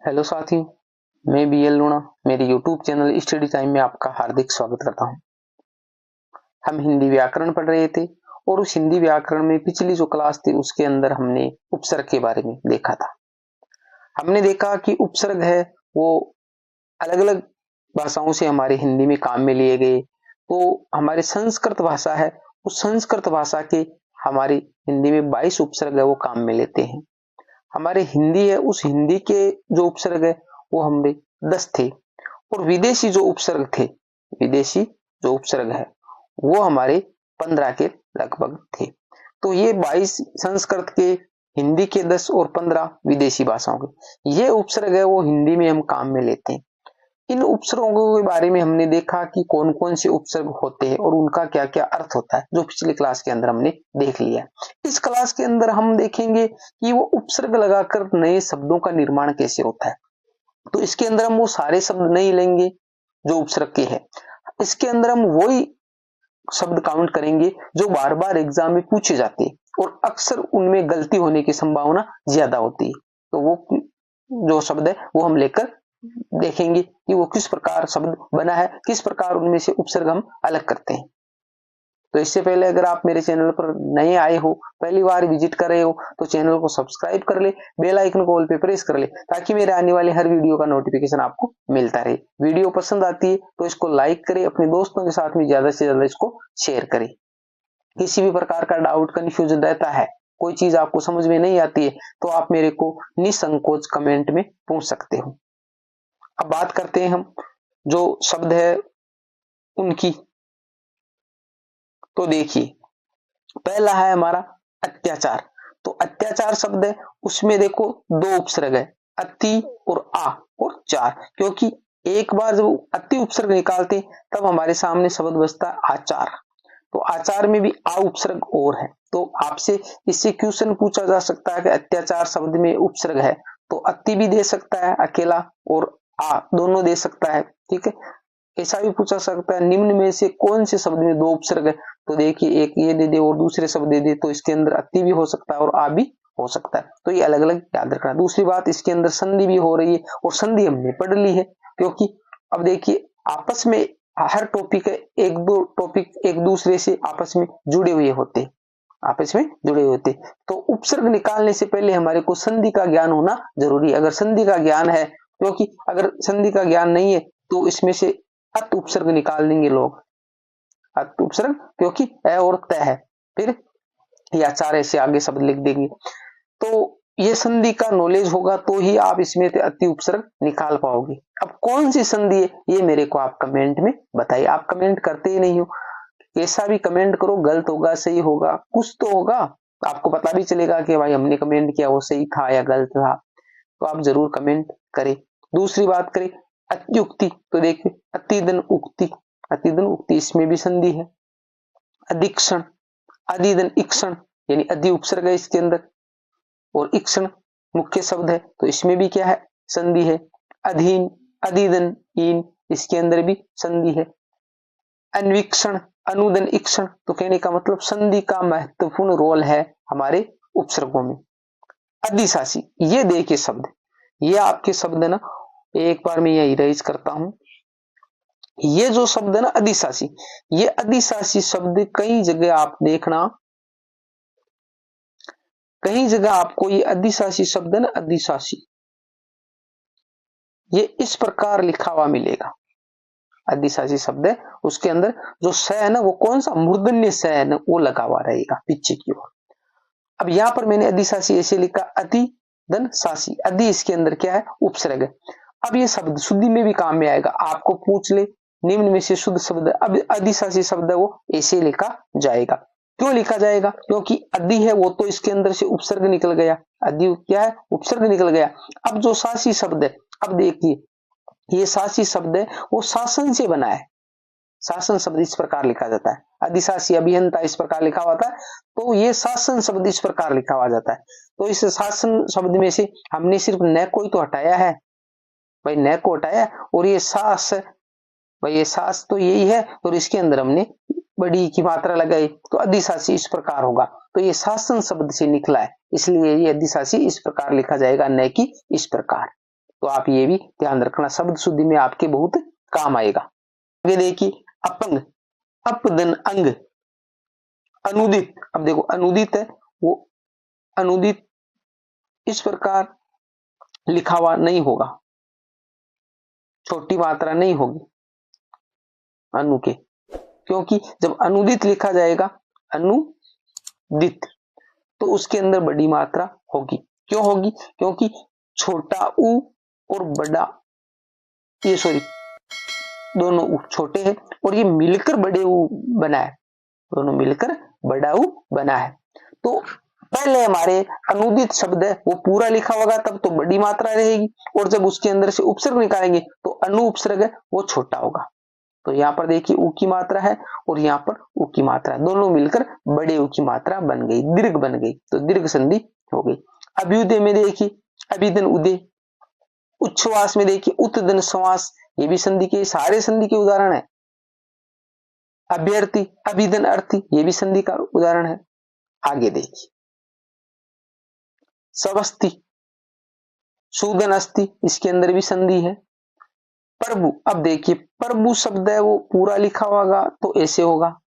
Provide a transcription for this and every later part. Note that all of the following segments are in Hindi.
हेलो साथियों, मैं बीएल लूणा मेरे यूट्यूब चैनल स्टडी टाइम में आपका हार्दिक स्वागत करता हूं। हम हिंदी व्याकरण पढ़ रहे थे और उस हिंदी व्याकरण में पिछली जो क्लास थी उसके अंदर हमने उपसर्ग के बारे में देखा था। हमने देखा कि उपसर्ग है वो अलग अलग भाषाओं से हमारे हिंदी में काम में लिए गए। तो हमारी संस्कृत भाषा है, उस संस्कृत भाषा के हमारी हिंदी में 22 उपसर्ग है वो काम में लेते हैं। हमारे हिंदी है, उस हिंदी के जो उपसर्ग है वो हमें 10 थे और विदेशी जो उपसर्ग थे, विदेशी जो उपसर्ग है वो हमारे 15 के लगभग थे। तो ये 22 संस्कृत के, हिंदी के 10 और 15 विदेशी भाषाओं के, ये उपसर्ग है वो हिंदी में हम काम में लेते हैं। इन उपसर्गों के बारे में हमने देखा कि कौन कौन से उपसर्ग होते हैं और उनका क्या क्या अर्थ होता है, जो पिछली क्लास के अंदर हमने देख लिया। इस क्लास के अंदर हम देखेंगे कि वो उपसर्ग लगाकर नए शब्दों का निर्माण कैसे होता है। तो इसके अंदर हम वो सारे शब्द नहीं लेंगे जो उपसर्ग के हैं, इसके अंदर हम वही शब्द काउंट करेंगे जो बार बार एग्जाम में पूछे जाते हैं और अक्सर उनमें गलती होने की संभावना ज्यादा होती है। तो वो जो शब्द है वो हम लेकर देखेंगे कि वो किस प्रकार शब्द बना है, किस प्रकार उनमें से उपसर्ग हम अलग करते हैं। तो इससे पहले अगर आप मेरे चैनल पर नए आए हो, पहली बार विजिट कर रहे हो, तो चैनल को सब्सक्राइब कर ले, बेल आइकन को ऑल पे प्रेस कर ले ताकि मेरे आने वाले हर वीडियो का नोटिफिकेशन आपको मिलता रहे। वीडियो पसंद आती है तो इसको लाइक करें, अपने दोस्तों के साथ में ज्यादा से ज्यादा इसको शेयर करें। किसी भी प्रकार का डाउट, कंफ्यूजन रहता है, कोई चीज आपको समझ में नहीं आती है तो आप मेरे को निसंकोच कमेंट में पूछ सकते हो। अब बात करते हैं हम जो शब्द है उनकी। तो देखिए, पहला है हमारा अत्याचार। तो अत्याचार शब्द है, उसमें देखो 2 उपसर्ग है, अति और आ और चार, क्योंकि एक बार जब अति उपसर्ग निकालते तब हमारे सामने शब्द बचता है आचार। तो आचार में भी आ उपसर्ग और है। तो आपसे इससे क्वेश्चन पूछा जा सकता है कि अत्याचार शब्द में उपसर्ग है तो अति भी दे सकता है अकेला और आ दोनों दे सकता है, ठीक है। ऐसा भी पूछा सकता है निम्न में से कौन से शब्द में 2 उपसर्ग है। तो देखिए, एक ये दे दे और दूसरे शब्द दे दे तो इसके अंदर अति भी हो सकता है और आ भी हो सकता है। तो ये अलग अलग याद रखना। दूसरी बात, इसके अंदर संधि भी हो रही है और संधि हमने पढ़ ली है, क्योंकि अब देखिए आपस में हर टॉपिक है, एक दो टॉपिक एक दूसरे से आपस में जुड़े हुए होते, आपस में जुड़े होते। तो उपसर्ग निकालने से पहले हमारे को संधि का ज्ञान होना जरूरी है। अगर संधि का ज्ञान है, क्योंकि अगर संधि का ज्ञान नहीं है तो इसमें से अत उपसर्ग निकाल देंगे लोग, अत उपसर्ग, क्योंकि अ और त है, फिर या चार ऐसे आगे शब्द लिख देंगे। तो ये संधि का नॉलेज होगा तो ही आप इसमें से अति उपसर्ग निकाल पाओगे। अब कौन सी संधि है ये मेरे को आप कमेंट में बताइए। आप कमेंट करते ही नहीं हो, कैसा भी कमेंट करो, गलत होगा सही होगा कुछ तो होगा, आपको पता भी चलेगा कि भाई हमने कमेंट किया वो सही था या गलत था। तो आप जरूर कमेंट करें। दूसरी बात करें अत्युक्ति। तो देखिए, अतिदन उक्ति, अतिदन उक्ति, इसमें भी संधि है। अधिक्षण, अधिदन इक्षण, यानी अधि उपसर्ग है इसके अंदर और इक्षण मुख्य शब्द है तो इसमें भी क्या है, संधि है। अधीन, अधिदन ईन, इसके अंदर भी संधि है। अन्वीक्षण, अनुदन इक्षण, तो कहने का मतलब संधि का महत्वपूर्ण रोल है हमारे उपसर्गों में। अधिशासी, ये देखिए शब्द, ये आपके शब्द है ना, एक बार मैं यही इरेज करता हूं। ये जो शब्द है ना अधिशासी, ये अधिशासी शब्द कई जगह आप देखना, कई जगह आपको ये अधिशासी शब्द है ना, अधिशासी, ये इस प्रकार लिखा हुआ मिलेगा। अधिशासी शब्द है, उसके अंदर जो स है ना वो कौन सा मूर्धन्य स है ना वो लगा हुआ रहेगा पीछे की ओर। अब यहां पर मैंने अधिशासी ऐसे लिखा, अति धन सासी, अधि इसके अंदर क्या है, उपसर्ग है। अब ये शब्द शुद्धि में भी काम में आएगा, आपको पूछ ले निम्न में से शुद्ध शब्द, अब अधिशासी शब्द है वो ऐसे लिखा जाएगा। क्यों लिखा जाएगा, क्योंकि अधि है वो तो इसके अंदर से उपसर्ग निकल गया, अधि क्या है, उपसर्ग निकल गया। अब जो शासी शब्द है, अब देखिए ये शासी शब्द है वो शासन से बना है, शासन शब्द इस प्रकार लिखा जाता है। अधिशासी अभियंता इस प्रकार लिखा हुआ था, तो ये शासन शब्द इस प्रकार लिखा हुआ जाता है। तो इस शासन शब्द में से हमने सिर्फ न को ही तो हटाया है, भाई न को हटाया, और ये सास, भाई ये सास तो यही है और इसके अंदर हमने बड़ी की मात्रा लगाई तो अधिशासी इस प्रकार होगा। तो ये शासन शब्द से निकला है, इसलिए ये अधिशासी इस प्रकार लिखा जाएगा, न कि इस प्रकार। तो आप ये भी ध्यान रखना, शब्द शुद्धि में आपके बहुत काम आएगा। आगे देखिए अपंग, अपदन अंग, अनुदित। अब देखो अनुदित है, वो अनुदित इस प्रकार लिखा हुआ नहीं होगा, छोटी मात्रा नहीं होगी अनु के, क्योंकि जब अनुदित लिखा जाएगा अनुदित तो उसके अंदर बड़ी मात्रा होगी। क्यों होगी? क्योंकि छोटा उ और बड़ा ये सॉरी दोनों उ छोटे हैं और ये मिलकर बड़े उ बना है, दोनों मिलकर बड़ा उ बना है। तो पहले हमारे अनुदित शब्द है वो पूरा लिखा होगा तब तो बड़ी मात्रा रहेगी, और जब उसके अंदर से उपसर्ग निकालेंगे तो अनु उपसर्ग है वो छोटा होगा। तो यहाँ पर देखिए उ की मात्रा है और यहाँ पर उ की मात्रा, दोनों मिलकर बड़े उ की मात्रा बन गई, दीर्घ बन गई, तो दीर्घ संधि हो गई। अभ्युदय में देखिए अभिदन उदय, उच्छ्वास में देखिए उत्तदन श्वास, ये भी संधि के सारे संधि के उदाहरण है। अभ्यर्थी अभिदन अर्थी, ये भी संधि का उदाहरण है। आगे देखिए सवस्ति सूदन अस्थि, इसके अंदर भी संधि है। प्रभु, अब देखिए प्रभु शब्द है वो पूरा लिखा होगा तो ऐसे होगा,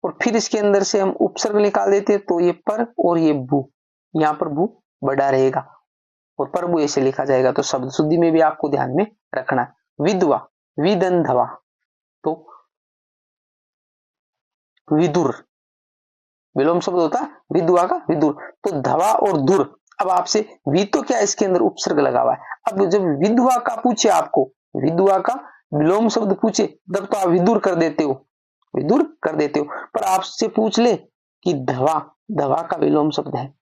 और फिर इसके अंदर से हम उपसर्ग निकाल देते हैं तो ये पर और ये भू, यहाँ पर भू बड़ा रहेगा और प्रभु ऐसे लिखा जाएगा। तो शब्द शुद्धि में भी आपको ध्यान में रखना। विधवा विदन धवा, तो विदुर विलोम शब्द होता है विधवा का विदुर, तो धवा और दुर। अब आपसे वि तो क्या इसके अंदर उपसर्ग लगा हुआ है, अब जब विधवा का पूछे आपको, विधवा का विलोम शब्द पूछे तब तो आप विदुर कर देते हो, विदुर कर देते हो। पर आपसे पूछ ले कि धवा, धवा का विलोम शब्द है,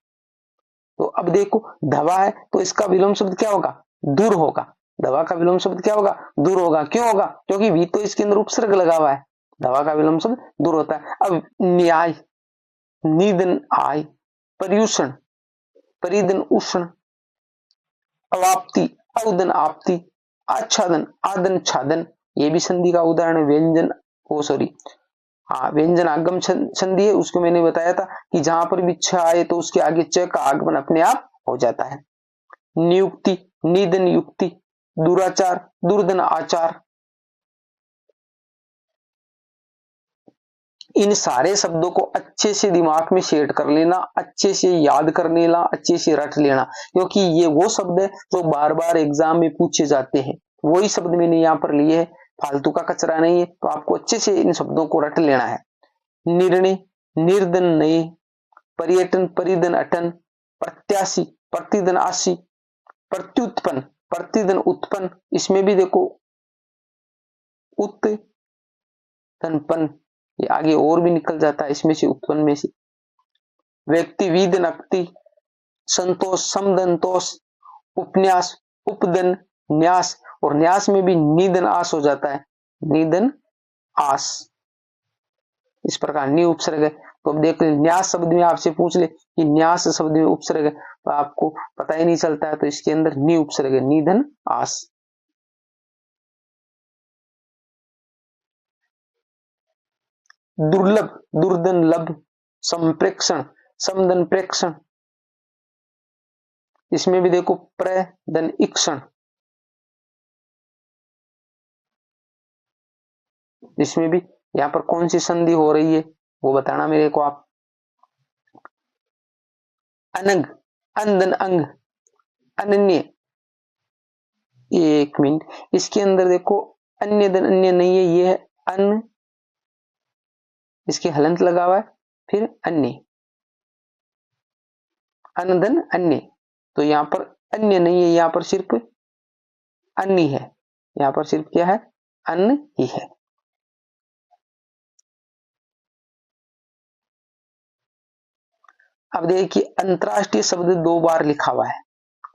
तो अब देखो धवा है तो इसका विलोम शब्द क्या होगा? दूर होगा। धवा का विलोम शब्द क्या होगा? दूर होगा। क्यों होगा? क्योंकि वी तो इसके अंदर उपसर्ग लगा हुआ है, धवा का विलोम शब्द दूर होता है। अब न्याय निधन आय, पर्यूषण परिधन उष्ण, अवाप्ति अवदन आपति, आच्छादन आदन छादन, ये भी संधि का उदाहरण है। व्यंजन व्यंजन आगम संधि है, उसको मैंने बताया था कि जहां पर भी छ आए तो उसके आगे च का आगमन अपने आप हो जाता है। नियुक्ति निधन युक्ति, दुराचार दुर्धन आचार, इन सारे शब्दों को अच्छे से दिमाग में सेट कर लेना, अच्छे से याद कर लेना, अच्छे से रट लेना, क्योंकि ये वो शब्द है जो बार बार एग्जाम में पूछे जाते हैं। वही शब्द मैंने यहाँ पर लिए है, फालतू का कचरा नहीं है, तो आपको अच्छे से इन शब्दों को रट लेना है। निर्णय निर्धन नए, पर्यटन परिधन अटन, प्रत्याशी प्रतिधन आशी, प्रत्युत्पन्न प्रतिधन उत्पन्न, इसमें भी देखो उत्पन्न, ये आगे और भी निकल जाता है इसमें से, उत्पन्न में से। व्यक्ति विद नक्ति, संतोष समदंतोष, उपन्यास उपदन न्यास, और न्यास में भी निधन आस हो जाता है, निधन आस, इस प्रकार नि उपसर्ग है। तो अब देख ले न्यास शब्द में आपसे पूछ ले कि न्यास शब्द में उपसर्ग है तो आपको पता ही नहीं चलता है, तो इसके अंदर नि उपसर्ग है, निधन आस। दुर्लभ दुर्धन लभ, संप्रेक्षण समदन प्रेक्षण, इसमें भी देखो प्रदन इक्षण, इसमें भी यहाँ पर कौन सी संधि हो रही है वो बताना मेरे को आप। अनंग अंदन अंग, अनन्य, एक मिनट, इसके अंदर देखो अन्य धन अन्य नहीं है, ये है अन, इसके हलंत लगा हुआ है, फिर अन्य अनधन अन्य, तो यहाँ पर अन्य नहीं है, यहाँ पर सिर्फ अन्य है, यहाँ पर सिर्फ क्या है? अन्न ही है। अब देखिए अंतरराष्ट्रीय शब्द दो बार लिखा हुआ है,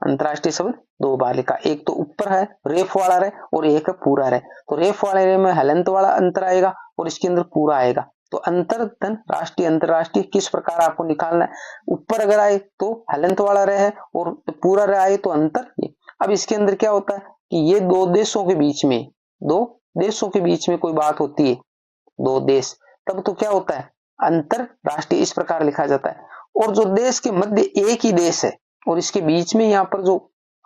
अंतरराष्ट्रीय शब्द दो बार लिखा, एक तो ऊपर है रेफ वाला रे और एक है पूरा रे। तो रेफ वाले रे में हलंत वाला अंतर आएगा और इसके अंदर पूरा आएगा। तो अंतर धन राष्ट्रीय अंतरराष्ट्रीय किस प्रकार आपको निकालना है, ऊपर अगर आए तो हलंत वाला रे है और पूरा रे आए तो अंतर। अब इसके अंदर क्या होता है कि ये दो देशों के बीच में, दो देशों के बीच में कोई बात होती है, दो देश, तब तो क्या होता है? अंतरराष्ट्रीय इस प्रकार लिखा जाता है। और जो देश के मध्य एक ही देश है और इसके बीच में यहाँ पर जो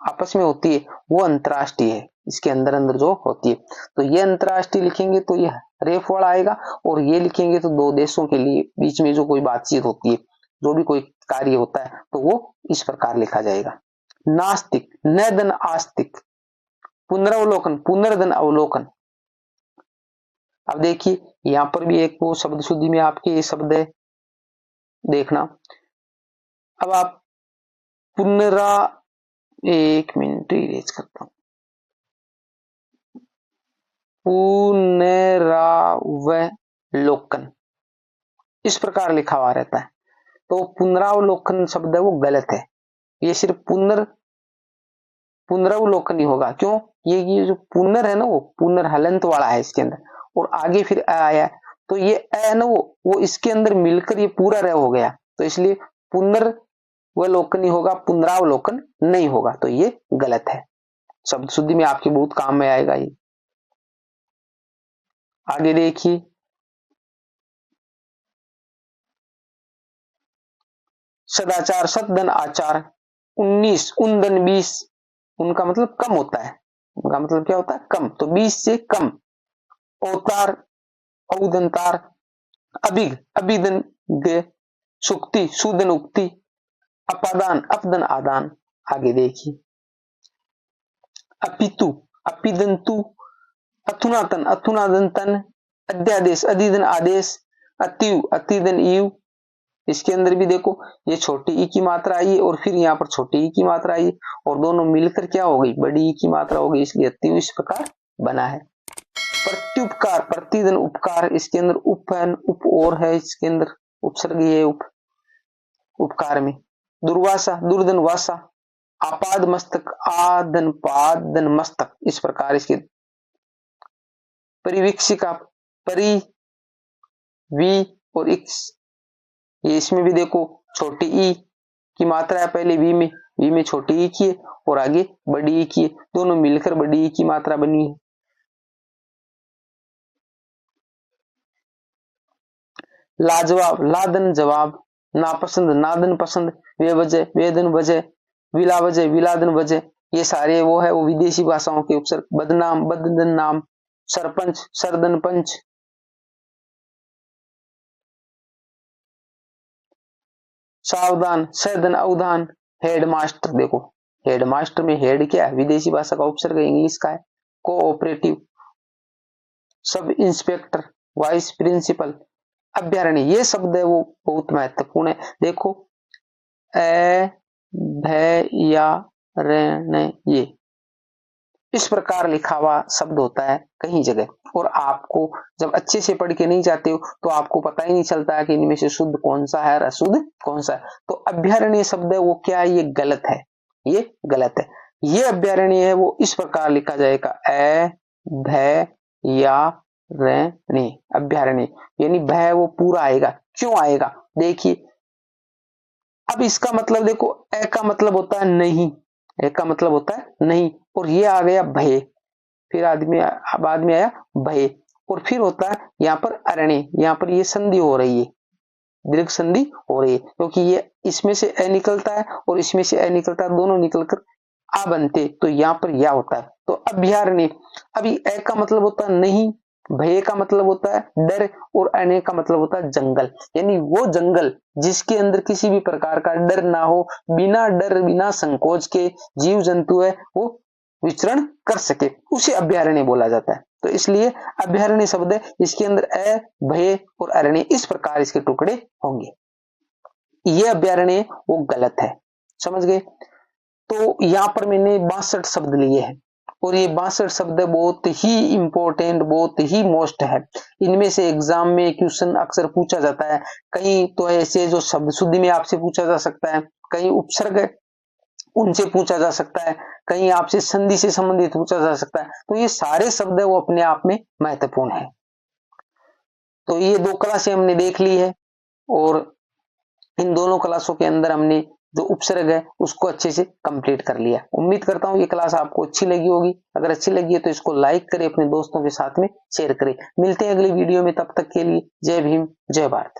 आपस में होती है वो अंतर्राष्ट्रीय है, इसके अंदर अंदर जो होती है। तो ये अंतर्राष्ट्रीय लिखेंगे तो ये रेफ वर्ड आएगा, और ये लिखेंगे तो दो देशों के लिए बीच में जो कोई बातचीत होती है, जो भी कोई कार्य होता है, तो वो इस प्रकार लिखा जाएगा। नास्तिक, नदन आस्तिक, पुनरावलोकन, पुनर्धन अवलोकन। अब देखिए यहां पर भी एक वो शब्द शुद्धि में आपके ये शब्द है, देखना। अब आप पुनरा, एक मिनट इरेज करता हूं, पुनरावलोकन इस प्रकार लिखा हुआ रहता है, तो पुनरावलोकन शब्द है वो गलत है। ये सिर्फ पुनरावलोकन ही होगा। क्यों? ये जो पुनर है ना वो पुनर हलंत वाला है इसके अंदर, और आगे फिर अ आया, तो ये अ है ना वो इसके अंदर मिलकर ये पूरा र हो गया, तो इसलिए पुनर्वलोकन ही होगा, पुनरावलोकन नहीं होगा, तो ये गलत है। शब्द शुद्धि में आपके बहुत काम में आएगा ये। आगे देखिए, सदाचार, सतधन आचार, 19, उनधन 20, उनका मतलब कम होता है, उनका मतलब क्या होता है? कम, तो 20 से कम। अवतार, औदंतार, अभिग, अभिधन गे, सुक्ति, सुदन उक्ति, अपादान, अपदन आदान। आगे देखिए, अपितु, अपिदंतु, अथुनातन, अथुनादंतन, अध्यादेश, अधिधन आदेश, अतिव, अतिधन इव। इसके अंदर भी देखो ये छोटी ई की मात्रा आई और फिर यहाँ पर छोटी ई की मात्रा आई, और दोनों मिलकर क्या हो गई? बड़ी ई की मात्रा हो गई, इसलिए अतिव इस प्रकार बना है। प्रत्युपकार, प्रतिधन उपकार, इसके अंदर उप है, उप और है, इसके अंदर उपसर्ग है उपकार में। दुर्वासा, दुर्धन वासा, आपाद मस्तक, आदन पाद धन मस्तक, इस प्रकार इसके। परिवीक्षिका, परि, वी और इक्स, ये इसमें भी देखो छोटी ई की मात्रा है पहले वी में छोटी ई की है और आगे बड़ी ई की है, दोनों मिलकर बड़ी ई की मात्रा बनी है। लाजवाब, लादन जवाब, नापसंद, नादन पसंद, बेवजह, वेदन वजह, विला वजह, विलादन वजह, ये सारे वो है वो विदेशी भाषाओं के उपसर्ग। बदनाम, बददन नाम, सरपंच, सरदन पंच। सावधान, सदन अवधान, हेडमास्टर, देखो हेडमास्टर में हेड क्या है? विदेशी भाषा का उपसर्ग इंग्लिश का है। Cooperative, sub inspector, vice principal, अभ्यारण्य, ये शब्द है वो बहुत महत्वपूर्ण है। देखो अभयारण्य, ये इस प्रकार लिखा हुआ शब्द होता है कहीं जगह, और आपको जब अच्छे से पढ़ के नहीं जाते हो तो आपको पता ही नहीं चलता है कि इनमें से शुद्ध कौन सा है और अशुद्ध कौन सा है। तो अभ्यारण्य शब्द है वो क्या है? ये गलत है, ये गलत है। ये अभ्यारण्य है वो इस प्रकार लिखा जाएगा, अभयारण्य, अभ्यारण्य, यानी भय वो पूरा आएगा। क्यों आएगा? देखिए अब इसका मतलब देखो, ए का मतलब होता है नहीं, ए का मतलब होता है नहीं, और ये आ गया भय, फिर आदमी बाद में आया भय, और फिर होता है यहाँ पर अरण्य, यहाँ पर ये संधि हो रही है, दीर्घ संधि हो रही है, क्योंकि ये इसमें से ए निकलता है और इसमें से ए निकलता है, दोनों निकलकर आ बनते, तो यहाँ पर या होता है। तो अभ्यारण्य, अभी ए का मतलब होता है नहीं, भय का मतलब होता है डर, और अरण्य का मतलब होता है जंगल, यानी वो जंगल जिसके अंदर किसी भी प्रकार का डर ना हो, बिना डर बिना संकोच के जीव जंतु है वो विचरण कर सके, उसे अभ्यारण्य बोला जाता है। तो इसलिए अभ्यारण्य शब्द है, इसके अंदर अ, भय और अरण्य इस प्रकार इसके टुकड़े होंगे। ये अभ्यारण्य वो गलत है, समझ गए? तो यहां पर मैंने 62 शब्द लिए हैं, और ये 62 शब्द बहुत ही इंपॉर्टेंट, बहुत ही मोस्ट है। इनमें से एग्जाम में क्वेश्चन अक्सर पूछा जाता है, कहीं तो ऐसे जो शब्द शुद्धि में आपसे पूछा जा सकता है, कहीं उपसर्ग उनसे पूछा जा सकता है, कहीं आपसे संधि से संबंधित पूछा जा सकता है। तो ये सारे शब्द है वो अपने आप में महत्वपूर्ण है। तो ये 2 क्लासें हमने देख ली है, और इन दोनों क्लासों के अंदर हमने जो उपसर्ग है उसको अच्छे से कंप्लीट कर लिया। उम्मीद करता हूँ ये क्लास आपको अच्छी लगी होगी। अगर अच्छी लगी है तो इसको लाइक करें, अपने दोस्तों के साथ में शेयर करें। मिलते हैं अगली वीडियो में, तब तक के लिए जय भीम, जय भारत।